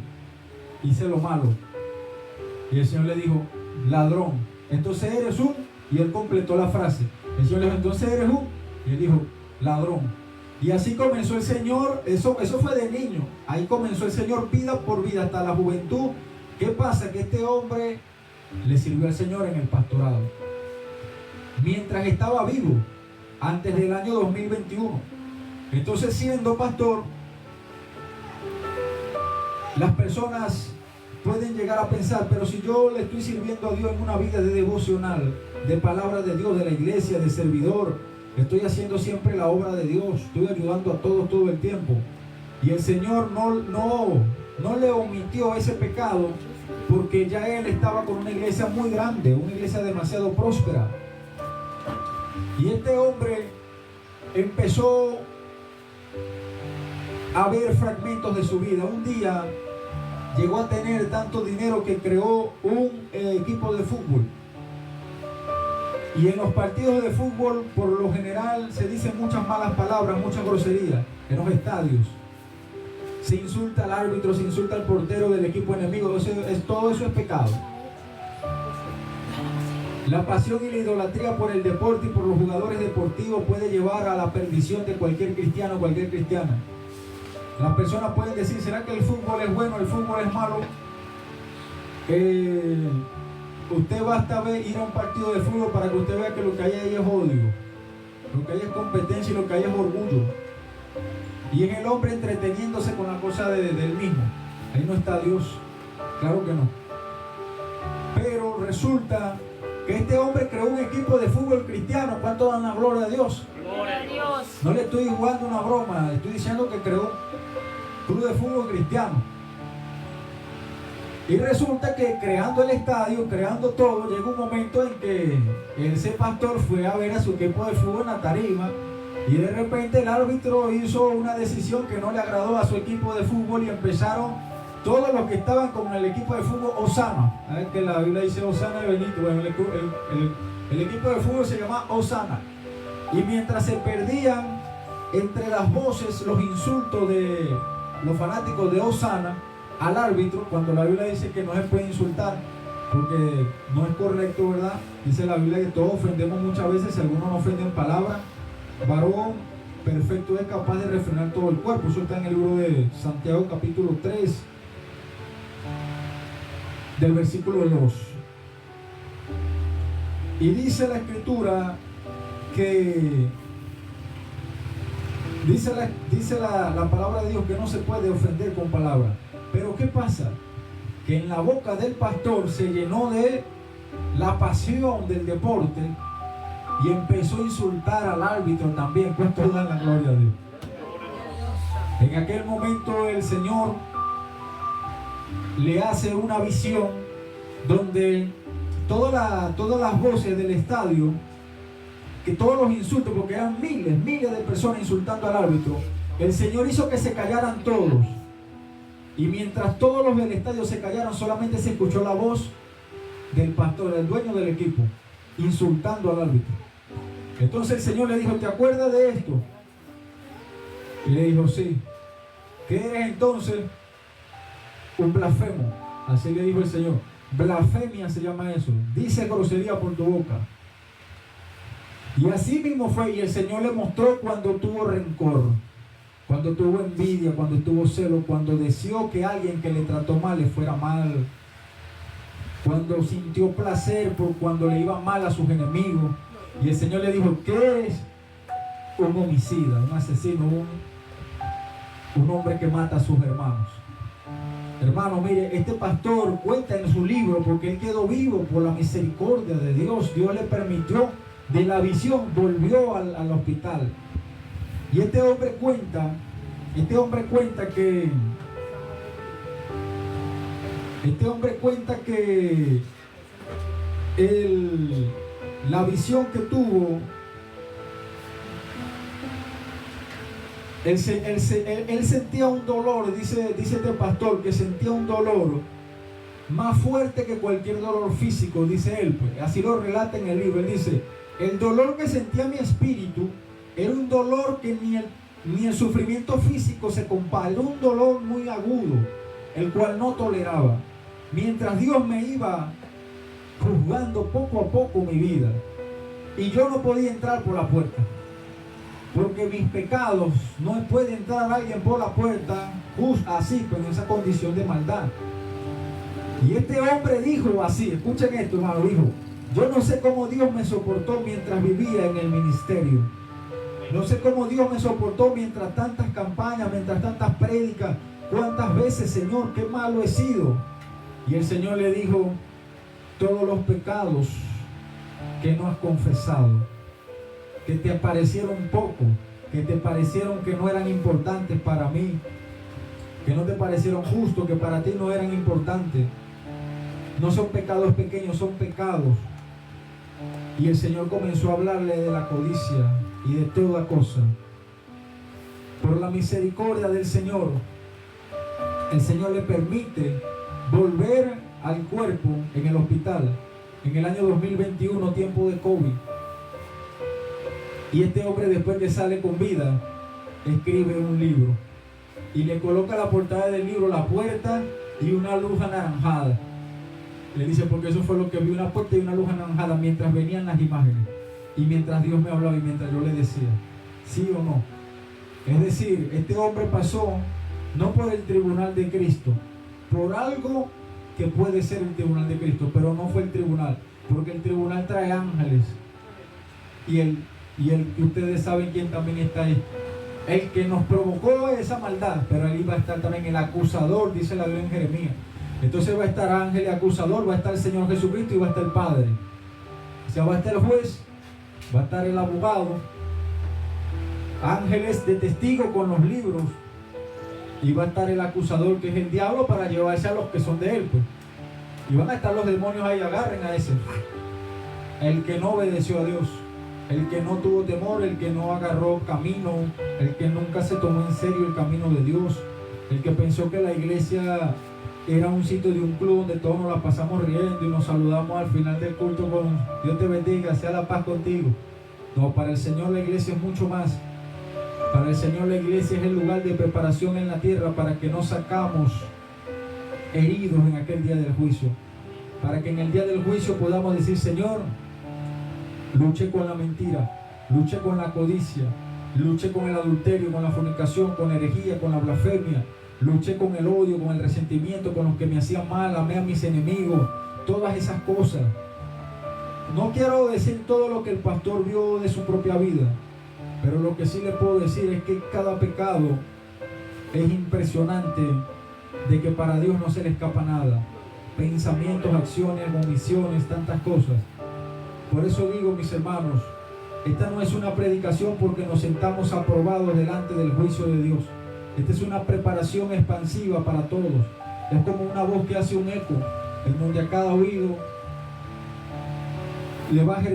hice lo malo. Y el Señor le dijo: ladrón, entonces eres un... Y él completó la frase. El Señor le dijo: entonces eres un... Y él dijo: ladrón. Y así comenzó el Señor. Eso fue de niño. Ahí comenzó el Señor vida por vida hasta la juventud. ¿Qué pasa? Que este hombre le sirvió al Señor en el pastorado mientras estaba vivo, antes del año 2021. Entonces, siendo pastor, las personas pueden llegar a pensar: pero si yo le estoy sirviendo a Dios en una vida de devocional, de palabra de Dios, de la iglesia, de servidor, estoy haciendo siempre la obra de Dios, estoy ayudando a todos todo el tiempo, y el Señor no le omitió ese pecado, porque ya él estaba con una iglesia muy grande, una iglesia demasiado próspera. Y este hombre empezó a ver fragmentos de su vida. Un día llegó a tener tanto dinero que creó un equipo de fútbol. Y en los partidos de fútbol, por lo general, se dicen muchas malas palabras, muchas groserías en los estadios. Se insulta al árbitro, se insulta al portero del equipo enemigo. Todo eso es pecado. La pasión y la idolatría por el deporte y por los jugadores deportivos puede llevar a la perdición de cualquier cristiano o cualquier cristiana. Las personas pueden decir: ¿será que el fútbol es bueno, el fútbol es malo? Usted basta ir a un partido de fútbol para que usted vea que lo que hay ahí es odio, lo que hay es competencia y lo que hay es orgullo. Y es el hombre entreteniéndose con la cosa del mismo. Ahí no está Dios, claro que no. Pero resulta que este hombre creó un equipo de fútbol cristiano. ¿Cuánto dan la gloria a Dios? Gloria a Dios. No le estoy jugando una broma, estoy diciendo que creó un club de fútbol cristiano. Y resulta que creando el estadio, creando todo, llegó un momento en que ese pastor fue a ver a su equipo de fútbol en la tarima, y de repente el árbitro hizo una decisión que no le agradó a su equipo de fútbol, y empezaron todos los que estaban con el equipo de fútbol Osana. A ver, que la Biblia dice Osana y Benito. Bueno, el equipo de fútbol se llama Osana. Y mientras se perdían entre las voces los insultos de los fanáticos de Osana al árbitro, cuando la Biblia dice que no se puede insultar porque no es correcto, ¿verdad? Dice la Biblia que todos ofendemos muchas veces. Si algunos no ofenden palabras, varón perfecto es capaz de refrenar todo el cuerpo. Eso está en el libro de Santiago capítulo 3 del versículo 2. Y dice la escritura que dice la palabra de Dios que no se puede ofender con palabras. Pero ¿qué pasa? Que en la boca del pastor se llenó de la pasión del deporte y empezó a insultar al árbitro también. ¿Cuánto dan la gloria a Dios? En aquel momento el Señor le hace una visión donde todas las voces del estadio, que todos los insultos, porque eran miles de personas insultando al árbitro, el Señor hizo que se callaran todos. Y mientras todos los del estadio se callaron, solamente se escuchó la voz del pastor, el dueño del equipo, insultando al árbitro. Entonces el Señor le dijo, ¿te acuerdas de esto? Y le dijo, sí. ¿Qué eres entonces? Un blasfemo. Así le dijo el Señor. Blasfemia se llama eso. Dice grosería por tu boca. Y así mismo fue. Y el Señor le mostró cuando tuvo rencor, cuando tuvo envidia, cuando tuvo celo, cuando deseó que alguien que le trató mal le fuera mal, cuando sintió placer por cuando le iba mal a sus enemigos. Y el Señor le dijo, ¿qué eres? Un homicida, un asesino, un hombre que mata a sus hermanos. Hermano, mire, este pastor cuenta en su libro, porque él quedó vivo por la misericordia de Dios. Dios le permitió, de la visión volvió al hospital. Y este hombre cuenta que la visión que tuvo, él sentía un dolor, dice este pastor, que sentía un dolor más fuerte que cualquier dolor físico, dice él, pues, así lo relata en el libro. Él dice, el dolor que sentía mi espíritu era un dolor que ni el sufrimiento físico se compara, era un dolor muy agudo, el cual no toleraba, mientras Dios me iba juzgando poco a poco mi vida, y yo no podía entrar por la puerta, porque mis pecados, no puede entrar alguien por la puerta justo así, pero en esa condición de maldad. Y este hombre dijo así, escuchen esto, hermano, dijo, yo no sé cómo Dios me soportó mientras vivía en el ministerio, no sé cómo Dios me soportó mientras tantas campañas, mientras tantas prédicas, cuántas veces, Señor, qué malo he sido. Y el Señor le dijo, todos los pecados que no has confesado, que te parecieron poco, que te parecieron que no eran importantes para mí, que no te parecieron justos, que para ti no eran importantes, no son pecados pequeños, son pecados. Y el Señor comenzó a hablarle de la codicia y de toda cosa. Por la misericordia del Señor, el Señor le permite volver al cuerpo en el hospital en el año 2021, tiempo de COVID. Y este hombre, después que sale con vida, escribe un libro y le coloca la portada del libro, la puerta y una luz anaranjada. Le dice, porque eso fue lo que vi, una puerta y una luz anaranjada mientras venían las imágenes y mientras Dios me hablaba y mientras yo le decía, ¿sí o no? Es decir, este hombre pasó no por el tribunal de Cristo, por algo que puede ser el tribunal de Cristo, pero no fue el tribunal, porque el tribunal trae ángeles y ustedes saben quién también está ahí, el que nos provocó esa maldad, pero ahí va a estar también el acusador, dice la Biblia en Jeremías. Entonces va a estar ángel y acusador, va a estar el Señor Jesucristo y va a estar el Padre. O sea, va a estar el juez, va a estar el abogado, ángeles de testigo con los libros, y va a estar el acusador, que es el diablo, para llevarse a los que son de él, pues. Y van a estar los demonios ahí, agarren a ese, el que no obedeció a Dios, el que no tuvo temor, el que no agarró camino, el que nunca se tomó en serio el camino de Dios, el que pensó que la iglesia era un sitio de un club donde todos nos la pasamos riendo y nos saludamos al final del culto con Dios te bendiga, sea la paz contigo. No, para el Señor la iglesia es mucho más. Para el Señor la iglesia es el lugar de preparación en la tierra para que no sacamos heridos en aquel día del juicio. Para que en el día del juicio podamos decir, Señor, luché con la mentira, luché con la codicia, luché con el adulterio, con la fornicación, con la herejía, con la blasfemia, luché con el odio, con el resentimiento, con los que me hacían mal, amé a mis enemigos, todas esas cosas. No quiero decir todo lo que el pastor vio de su propia vida, pero lo que sí le puedo decir es que cada pecado es impresionante, de que para Dios no se le escapa nada. Pensamientos, acciones, omisiones, tantas cosas. Por eso digo, mis hermanos, esta no es una predicación porque nos sentamos aprobados delante del juicio de Dios. Esta es una preparación expansiva para todos. Es como una voz que hace un eco, en donde a cada oído le va a germinar